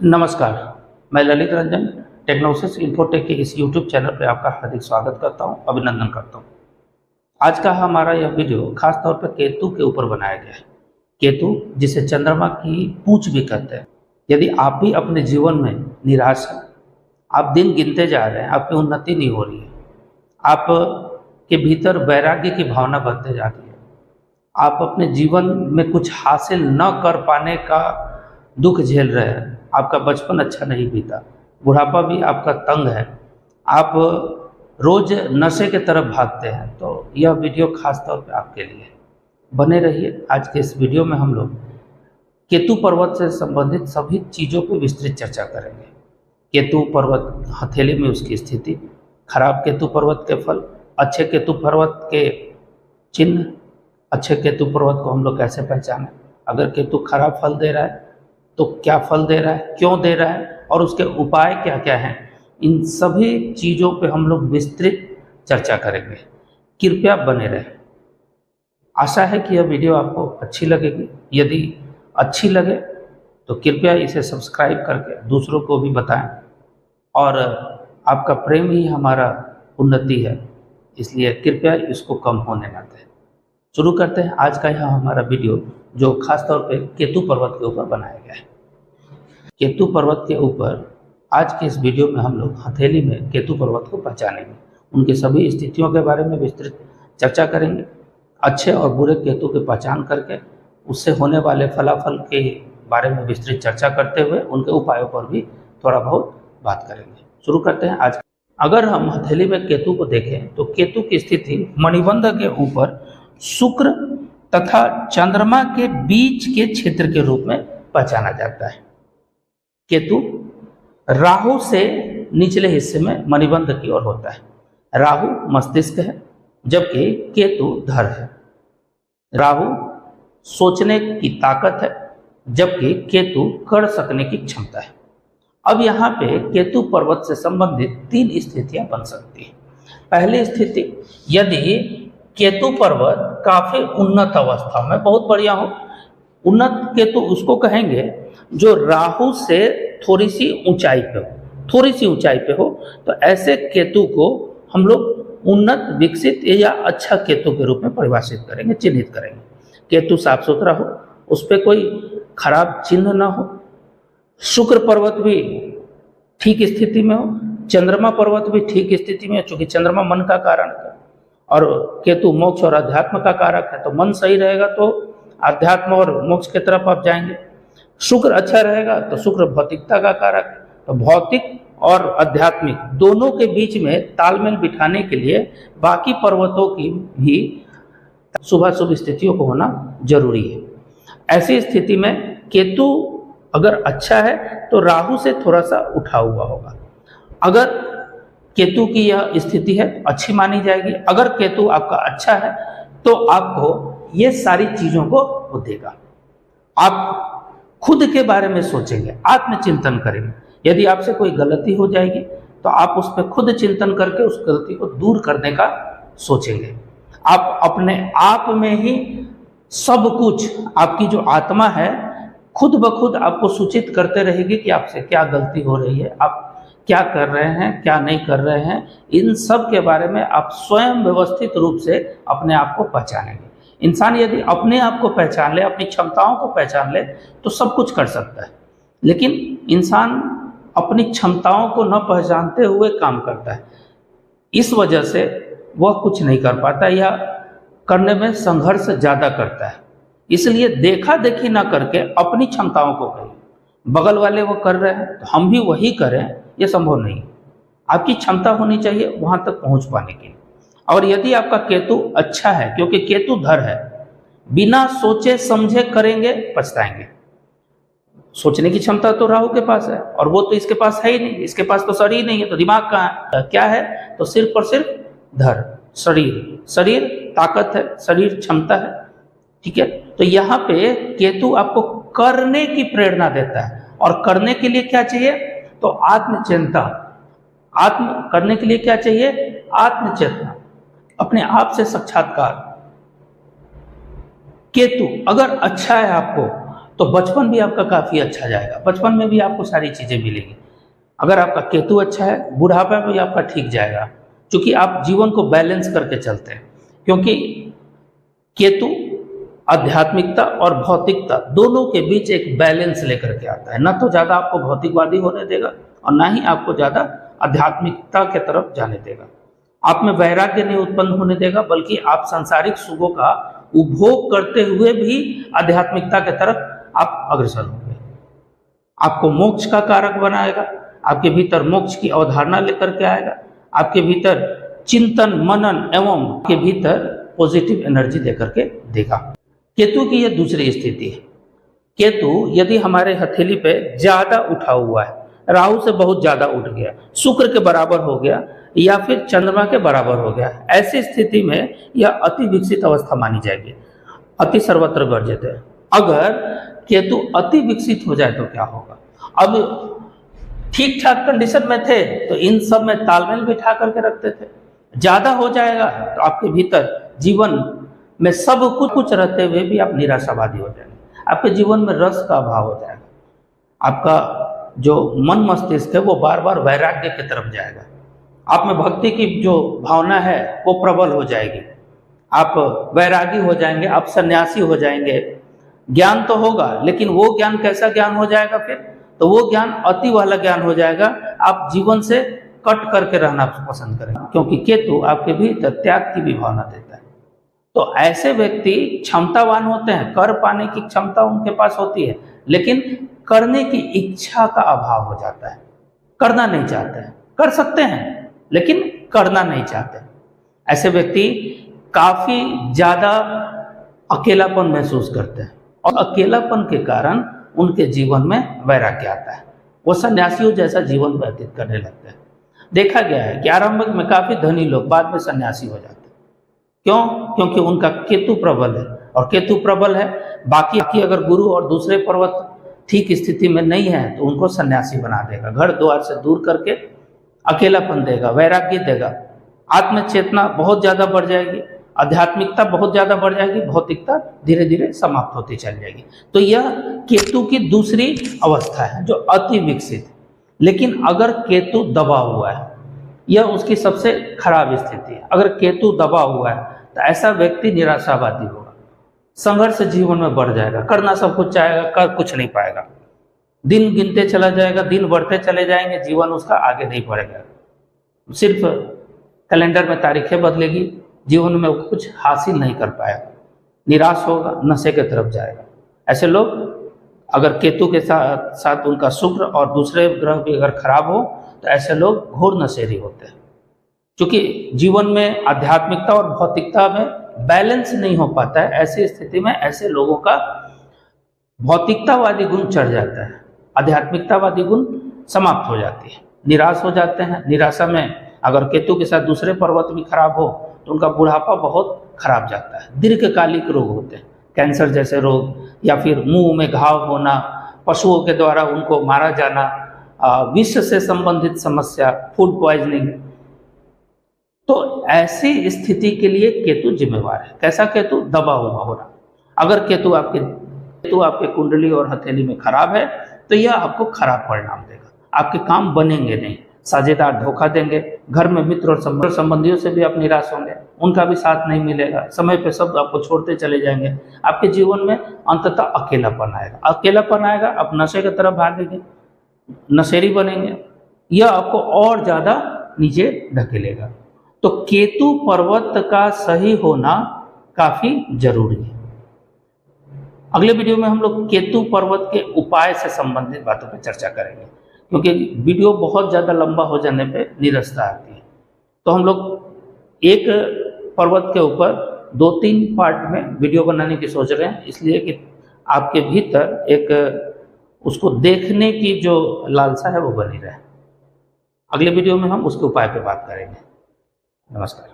नमस्कार, मैं ललित रंजन टेक्नोसिस इन्फोटेक के इस यूट्यूब चैनल पर आपका हार्दिक स्वागत करता हूं, अभिनंदन करता हूं। आज का हमारा यह वीडियो खास तौर पर केतु के ऊपर बनाया गया है। केतु जिसे चंद्रमा की पूंछ भी कहते हैं। यदि आप भी अपने जीवन में निराश हैं, आप दिन गिनते जा रहे हैं, आपकी उन्नति नहीं हो रही है, आप के भीतर वैराग्य की भावना बढ़ते जा रही है, आप अपने जीवन में कुछ हासिल न कर पाने का दुख झेल रहे हैं, आपका बचपन अच्छा नहीं बीता, बुढ़ापा भी आपका तंग है, आप रोज नशे के तरफ भागते हैं, तो यह वीडियो खास तौर पे आपके लिए बने रहिए। आज के इस वीडियो में हम लोग केतु पर्वत से संबंधित सभी चीज़ों पर विस्तृत चर्चा करेंगे। केतु पर्वत हथेली में उसकी स्थिति, खराब केतु पर्वत के फल, अच्छे केतु पर्वत के चिन्ह, अच्छे केतु पर्वत को हम लोग कैसे पहचानें, अगर केतु खराब फल दे रहा है तो क्या फल दे रहा है, क्यों दे रहा है और उसके उपाय क्या क्या हैं, इन सभी चीज़ों पे हम लोग विस्तृत चर्चा करेंगे। कृपया बने रहें। आशा है कि यह वीडियो आपको अच्छी लगेगी। यदि अच्छी लगे तो कृपया इसे सब्सक्राइब करके दूसरों को भी बताएं, और आपका प्रेम ही हमारा उन्नति है, इसलिए कृपया इसको कम होने ना दें। शुरू करते हैं आज का यह हमारा वीडियो, जो खास तौर पे केतु पर्वत के ऊपर बनाया गया है। केतु पर्वत के ऊपर आज के इस वीडियो में हम लोग हथेली में केतु पर्वत को पहचानेंगे, उनकी सभी स्थितियों के बारे में विस्तृत चर्चा करेंगे, अच्छे और बुरे केतु की पहचान करके उससे होने वाले फलाफल के बारे में विस्तृत चर्चा करते हुए उनके उपायों पर भी थोड़ा बहुत बात करेंगे। शुरू करते हैं आज। अगर हम हथेली में केतु को देखें तो केतु की स्थिति मणिबंध के ऊपर शुक्र तथा चंद्रमा के बीच के क्षेत्र के रूप में पहचाना जाता है। केतु राहु से निचले हिस्से में मणिबंध की ओर होता है। राहु मस्तिष्क है जबकि केतु धर है। राहु सोचने की ताकत है जबकि केतु कर सकने की क्षमता है। अब यहाँ पे केतु पर्वत से संबंधित 3 स्थितियां बन सकती हैं। पहली स्थिति, यदि केतु पर्वत काफी उन्नत अवस्था में बहुत बढ़िया हो, उन्नत केतु उसको कहेंगे जो राहु से थोड़ी सी ऊंचाई पे हो, थोड़ी सी ऊंचाई पे हो, तो ऐसे केतु को हम लोग उन्नत, विकसित या अच्छा केतु के रूप में परिभाषित करेंगे, चिन्हित करेंगे। केतु साफ सुथरा हो, उस पर कोई खराब चिन्ह ना हो, शुक्र पर्वत भी ठीक स्थिति में हो, चंद्रमा पर्वत भी ठीक स्थिति में हो, चूंकि चंद्रमा मन का कारण है और केतु मोक्ष और अध्यात्म का कारक है, तो मन सही रहेगा तो अध्यात्म और मोक्ष की तरफ आप जाएंगे। शुक्र अच्छा रहेगा तो शुक्र भौतिकता का कारक है, तो भौतिक और आध्यात्मिक दोनों के बीच में तालमेल बिठाने के लिए बाकी पर्वतों की भी शुभाशुभ स्थितियों को होना जरूरी है। ऐसी स्थिति में केतु अगर अच्छा है तो राहु से थोड़ा सा उठा हुआ होगा। अगर केतु की यह स्थिति है तो अच्छी मानी जाएगी। अगर केतु आपका अच्छा है तो आपको ये सारी चीजों को वो देगा। आप खुद के बारे में सोचेंगे, आत्मचिंतन करेंगे। यदि आपसे कोई गलती हो जाएगी तो आप उस पर खुद चिंतन करके उस गलती को दूर करने का सोचेंगे। आप अपने आप में ही सब कुछ, आपकी जो आत्मा है खुद ब खुद आपको सूचित करते रहेगी कि आपसे क्या गलती हो रही है, आप क्या कर रहे हैं, क्या नहीं कर रहे हैं। इन सब के बारे में आप स्वयं व्यवस्थित रूप से अपने आप को पहचानेंगे। इंसान यदि अपने आप को पहचान ले, अपनी क्षमताओं को पहचान ले, तो सब कुछ कर सकता है। लेकिन इंसान अपनी क्षमताओं को न पहचानते हुए काम करता है, इस वजह से वह कुछ नहीं कर पाता या करने में संघर्ष ज़्यादा करता है। इसलिए देखा देखी ना करके अपनी क्षमताओं को करें। बगल वाले वो कर रहे हैं तो हम भी वही करें, ये संभव नहीं। आपकी क्षमता होनी चाहिए वहां तक पहुंच पाने के लिए। और यदि आपका केतु अच्छा है, क्योंकि केतु धर है, बिना सोचे समझे करेंगे पछताएंगे। सोचने की क्षमता तो राहु के पास है और वो तो इसके पास है ही नहीं, इसके पास तो शरीर नहीं है, तो दिमाग कहाँ है, क्या है, तो सिर्फ और सिर्फ धर, शरीर। शरीर ताकत है, शरीर क्षमता है, ठीक है। तो यहाँ पे केतु आपको करने की प्रेरणा देता है, और करने के लिए क्या चाहिए, तो आत्मचिंता। करने के लिए क्या चाहिए, आत्मचेतना, अपने आप से साक्षात्कार। केतु अगर अच्छा है आपको तो तो बचपन भी आपका काफ़ी अच्छा जाएगा, बचपन में भी आपको सारी चीज़ें मिलेंगी। अगर आपका केतु अच्छा है, बुढ़ापा में भी आपका ठीक जाएगा, क्योंकि आप जीवन को बैलेंस करके चलते हैं। क्योंकि केतु आध्यात्मिकता और भौतिकता दोनों के बीच एक बैलेंस लेकर के आता है। ना तो ज़्यादा आपको भौतिकवादी होने देगा और ना ही आपको ज़्यादा आध्यात्मिकता के तरफ जाने देगा। आप में वैराग्य नहीं उत्पन्न होने देगा, बल्कि आप सांसारिक सुखों का उपभोग करते हुए भी आध्यात्मिकता के तरफ आप अग्रसर होंगे। आपको मोक्ष का कारक बनाएगा, आपके भीतर मोक्ष की अवधारणा लेकर के आएगा, आपके भीतर चिंतन मनन एवं आपके भीतर पॉजिटिव एनर्जी देकर के देगा। केतु की यह दूसरी स्थिति है। केतु यदि हमारे हथेली पे ज्यादा उठा हुआ है, राहु से बहुत ज्यादा उठ गया, शुक्र के बराबर हो गया या फिर चंद्रमा के बराबर हो गया, ऐसी स्थिति में यह अति विकसित अवस्था मानी जाएगी। अति सर्वत्र वर्जित है। अगर केतु अति विकसित हो जाए तो क्या होगा? अब ठीक ठाक कंडीशन में थे तो इन सब में तालमेल बिठा करके रखते थे। ज्यादा हो जाएगा तो आपके भीतर जीवन में सब कुछ रहते हुए भी आप निराशावादी हो जाएंगे, आपके जीवन में रस का अभाव हो जाएगा, आपका जो मन मस्तिष्क है वो बार बार वैराग्य की तरफ जाएगा, आप में भक्ति की जो भावना है वो प्रबल हो जाएगी, आप वैरागी हो जाएंगे, आप सन्यासी हो जाएंगे। ज्ञान तो होगा, लेकिन वो ज्ञान कैसा ज्ञान हो जाएगा फिर? तो वो ज्ञान अति वाला ज्ञान हो जाएगा। आप जीवन से कट करके रहना पसंद करेंगे, क्योंकि केतु आपके भीतर त्याग की भी भावना देता है। तो ऐसे व्यक्ति क्षमतावान होते हैं, कर पाने की क्षमता उनके पास होती है, लेकिन करने की इच्छा का अभाव हो जाता है, करना नहीं चाहते हैं। कर सकते हैं लेकिन करना नहीं चाहते। ऐसे व्यक्ति काफी ज्यादा अकेलापन महसूस करते हैं और अकेलापन के कारण उनके जीवन में वैराग्य आता है, वो सन्यासियों जैसा जीवन व्यतीत करने लगते हैं। देखा गया है कि आरंभ में काफी धनी लोग बाद में सन्यासी हो जाते हैं। क्यों? क्योंकि उनका केतु प्रबल है, और केतु प्रबल है, बाकी अगर गुरु और दूसरे पर्वत ठीक स्थिति में नहीं है तो उनको सन्यासी बना देगा, घर द्वार से दूर करके अकेलापन देगा, वैराग्य देगा, आत्म चेतना बहुत ज्यादा बढ़ जाएगी, आध्यात्मिकता बहुत ज्यादा बढ़ जाएगी, भौतिकता धीरे धीरे समाप्त होती चल जाएगी। तो यह केतु की दूसरी अवस्था है जो अति विकसित। लेकिन अगर केतु दबा हुआ है, यह उसकी सबसे खराब स्थिति है। अगर केतु दबा हुआ है तो ऐसा व्यक्ति निराशावादी होगा, संघर्ष जीवन में बढ़ जाएगा, करना सब कुछ चाहेगा, कर कुछ नहीं पाएगा, दिन गिनते चला जाएगा, दिन बढ़ते चले जाएंगे, जीवन उसका आगे नहीं बढ़ेगा, सिर्फ कैलेंडर में तारीखें बदलेगी, जीवन में वो कुछ हासिल नहीं कर पाएगा, निराश होगा, नशे की तरफ जाएगा। ऐसे लोग अगर केतु के साथ साथ उनका शुक्र और दूसरे ग्रह भी अगर खराब हो तो ऐसे लोग घोर नशेरी होते हैं। क्योंकि जीवन में आध्यात्मिकता और भौतिकता में बैलेंस नहीं हो पाता है, ऐसी स्थिति में ऐसे लोगों का भौतिकतावादी गुण चढ़ जाता है, आध्यात्मिकतावादी गुण समाप्त हो जाती है, निराश हो जाते हैं। निराशा में अगर केतु के साथ दूसरे पर्वत भी खराब हो तो उनका बुढ़ापा बहुत खराब जाता है, दीर्घकालिक रोग होते हैं, कैंसर जैसे रोग, या फिर मुंह में घाव होना, पशुओं के द्वारा उनको मारा जाना, विष से संबंधित समस्या, फूड पॉइजनिंग। तो ऐसी स्थिति के लिए केतु जिम्मेवार है। कैसा केतु? दबा हुआ होना। अगर केतु आपके कुंडली और हथेली में खराब है तो यह आपको खराब परिणाम देगा, आपके काम बनेंगे नहीं, साझेदार धोखा देंगे, घर में मित्र और संबंधियों से भी आप निराश होंगे, उनका भी साथ नहीं मिलेगा, समय पे सब आपको छोड़ते चले जाएंगे, आपके जीवन में अंततः अकेलापन आएगा, आप नशे की तरफ भागेंगे, नशेरी बनेंगे, यह आपको और ज्यादा नीचे ढकेलेगा। तो केतु पर्वत का सही होना काफी जरूरी है। अगले वीडियो में हम लोग केतु पर्वत के उपाय से संबंधित बातों पर चर्चा करेंगे, क्योंकि वीडियो बहुत ज़्यादा लंबा हो जाने पे निरस्ता आती है। तो हम लोग एक पर्वत के ऊपर 2-3 पार्ट में वीडियो बनाने की सोच रहे हैं, इसलिए कि आपके भीतर एक उसको देखने की जो लालसा है वो बनी रहे। अगले वीडियो में हम उसके उपाय पे बात करेंगे। नमस्कार।